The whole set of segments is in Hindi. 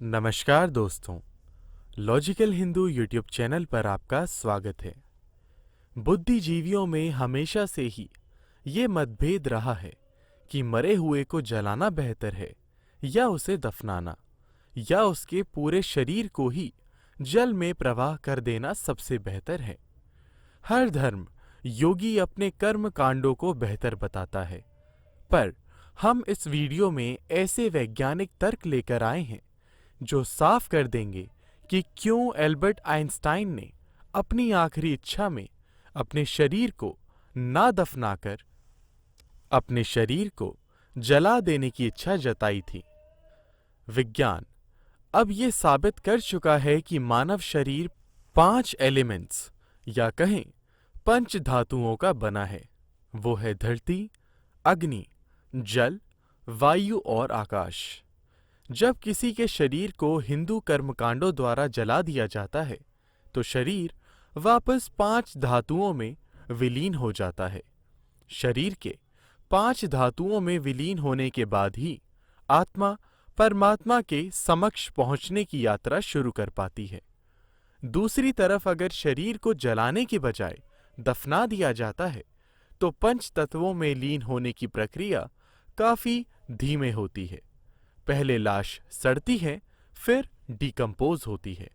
नमस्कार दोस्तों, लॉजिकल हिंदू यूट्यूब चैनल पर आपका स्वागत है। बुद्धिजीवियों में हमेशा से ही ये मतभेद रहा है कि मरे हुए को जलाना बेहतर है या उसे दफनाना, या उसके पूरे शरीर को ही जल में प्रवाह कर देना सबसे बेहतर है। हर धर्म योगी अपने कर्म कांडों को बेहतर बताता है, पर हम इस वीडियो में ऐसे वैज्ञानिक तर्क लेकर आए हैं जो साफ कर देंगे कि क्यों एल्बर्ट आइंस्टाइन ने अपनी आखिरी इच्छा में अपने शरीर को ना दफनाकर अपने शरीर को जला देने की इच्छा जताई थी। विज्ञान अब ये साबित कर चुका है कि मानव शरीर 5 एलिमेंट्स या कहें पंच धातुओं का बना है। वो है धरती, अग्नि, जल, वायु और आकाश। जब किसी के शरीर को हिंदू कर्मकांडों द्वारा जला दिया जाता है तो शरीर वापस 5 धातुओं में विलीन हो जाता है। शरीर के 5 धातुओं में विलीन होने के बाद ही आत्मा परमात्मा के समक्ष पहुंचने की यात्रा शुरू कर पाती है। दूसरी तरफ अगर शरीर को जलाने के बजाय दफना दिया जाता है तो पंच तत्वों में लीन होने की प्रक्रिया काफी धीमे होती है। पहले लाश सड़ती है, फिर डिकम्पोज होती है।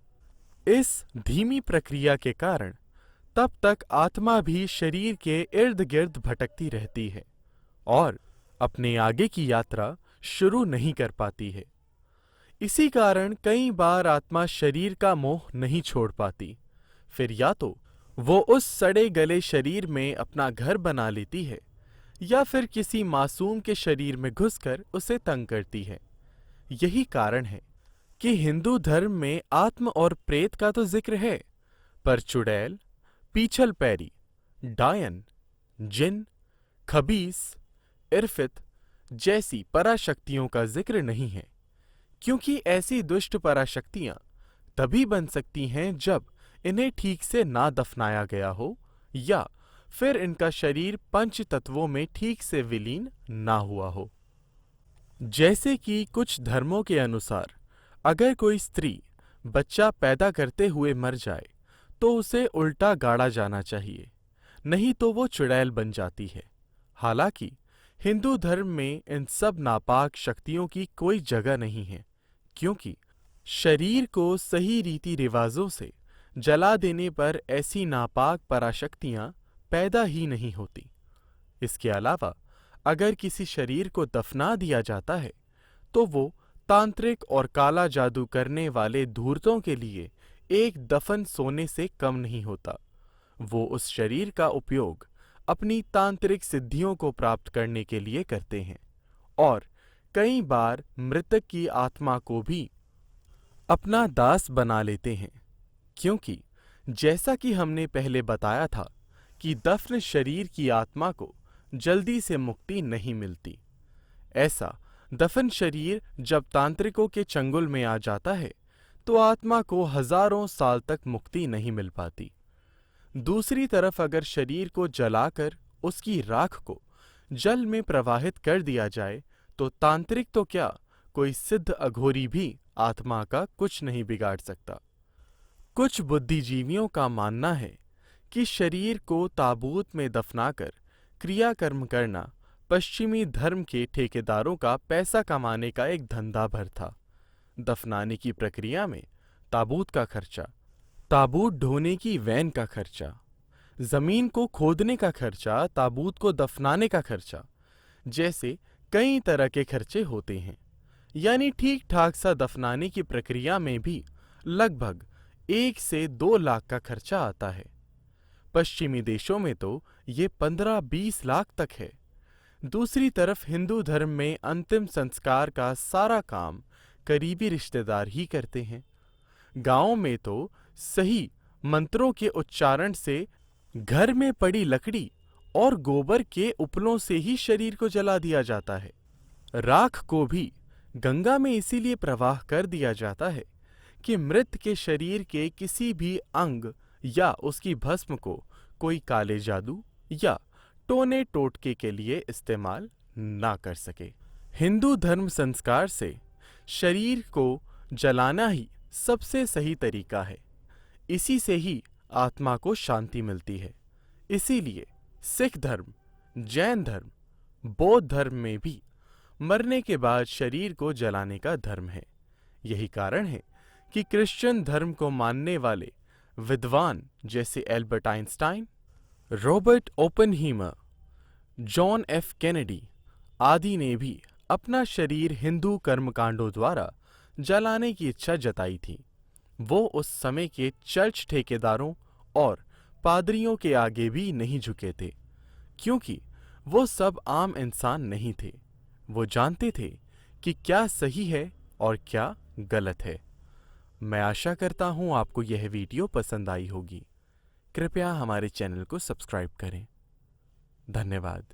इस धीमी प्रक्रिया के कारण तब तक आत्मा भी शरीर के इर्द गिर्द भटकती रहती है और अपने आगे की यात्रा शुरू नहीं कर पाती है। इसी कारण कई बार आत्मा शरीर का मोह नहीं छोड़ पाती। फिर या तो वो उस सड़े गले शरीर में अपना घर बना लेती है या फिर किसी मासूम के शरीर में घुसकर उसे तंग करती है। यही कारण है कि हिंदू धर्म में आत्म और प्रेत का तो जिक्र है, पर चुड़ैल, पीछल पैरी, डायन, जिन, खबीस, इरफित जैसी पराशक्तियों का जिक्र नहीं है, क्योंकि ऐसी दुष्ट पराशक्तियां तभी बन सकती हैं जब इन्हें ठीक से ना दफनाया गया हो या फिर इनका शरीर पंच तत्वों में ठीक से विलीन ना हुआ हो। जैसे कि कुछ धर्मों के अनुसार अगर कोई स्त्री बच्चा पैदा करते हुए मर जाए तो उसे उल्टा गाड़ा जाना चाहिए, नहीं तो वो चुड़ैल बन जाती है। हालांकि हिंदू धर्म में इन सब नापाक शक्तियों की कोई जगह नहीं है, क्योंकि शरीर को सही रीति रिवाजों से जला देने पर ऐसी नापाक पराशक्तियां पैदा ही नहीं होती। इसके अलावा अगर किसी शरीर को दफना दिया जाता है तो वो तांत्रिक और काला जादू करने वाले धूर्तों के लिए एक दफन सोने से कम नहीं होता। वो उस शरीर का उपयोग अपनी तांत्रिक सिद्धियों को प्राप्त करने के लिए करते हैं और कई बार मृतक की आत्मा को भी अपना दास बना लेते हैं, क्योंकि जैसा कि हमने पहले बताया था कि दफन शरीर की आत्मा को जल्दी से मुक्ति नहीं मिलती। ऐसा दफन शरीर जब तांत्रिकों के चंगुल में आ जाता है तो आत्मा को हजारों साल तक मुक्ति नहीं मिल पाती। दूसरी तरफ अगर शरीर को जलाकर उसकी राख को जल में प्रवाहित कर दिया जाए तो तांत्रिक तो क्या, कोई सिद्ध अघोरी भी आत्मा का कुछ नहीं बिगाड़ सकता। कुछ बुद्धिजीवियों का मानना है कि शरीर को ताबूत में दफनाकर क्रियाकर्म करना पश्चिमी धर्म के ठेकेदारों का पैसा कमाने का एक धंधा भर था। दफनाने की प्रक्रिया में ताबूत का खर्चा, ताबूत ढोने की वैन का खर्चा, जमीन को खोदने का खर्चा, ताबूत को दफनाने का खर्चा, जैसे कई तरह के खर्चे होते हैं। यानी ठीक ठाक सा दफनाने की प्रक्रिया में भी लगभग 1 से 2 लाख का खर्चा आता है। पश्चिमी देशों में तो ये 15-20 लाख तक है। दूसरी तरफ हिंदू धर्म में अंतिम संस्कार का सारा काम करीबी रिश्तेदार ही करते हैं। गांव में तो सही मंत्रों के उच्चारण से घर में पड़ी लकड़ी और गोबर के उपलों से ही शरीर को जला दिया जाता है। राख को भी गंगा में इसीलिए प्रवाह कर दिया जाता है कि मृत के शरीर के किसी भी अंग या उसकी भस्म को कोई काले जादू या टोने टोटके के लिए इस्तेमाल ना कर सके। हिंदू धर्म संस्कार से शरीर को जलाना ही सबसे सही तरीका है। इसी से ही आत्मा को शांति मिलती है। इसीलिए सिख धर्म, जैन धर्म, बौद्ध धर्म में भी मरने के बाद शरीर को जलाने का धर्म है। यही कारण है कि क्रिश्चियन धर्म को मानने वाले विद्वान जैसे Albert Einstein, Robert Oppenheimer, John F Kennedy आदि ने भी अपना शरीर हिंदू कर्मकांडों द्वारा जलाने की इच्छा जताई थी। वो उस समय के चर्च ठेकेदारों और पादरियों के आगे भी नहीं झुके थे, क्योंकि वो सब आम इंसान नहीं थे। वो जानते थे कि क्या सही है और क्या गलत है। मैं आशा करता हूँ आपको यह वीडियो पसंद आई होगी। कृपया हमारे चैनल को सब्सक्राइब करें। धन्यवाद।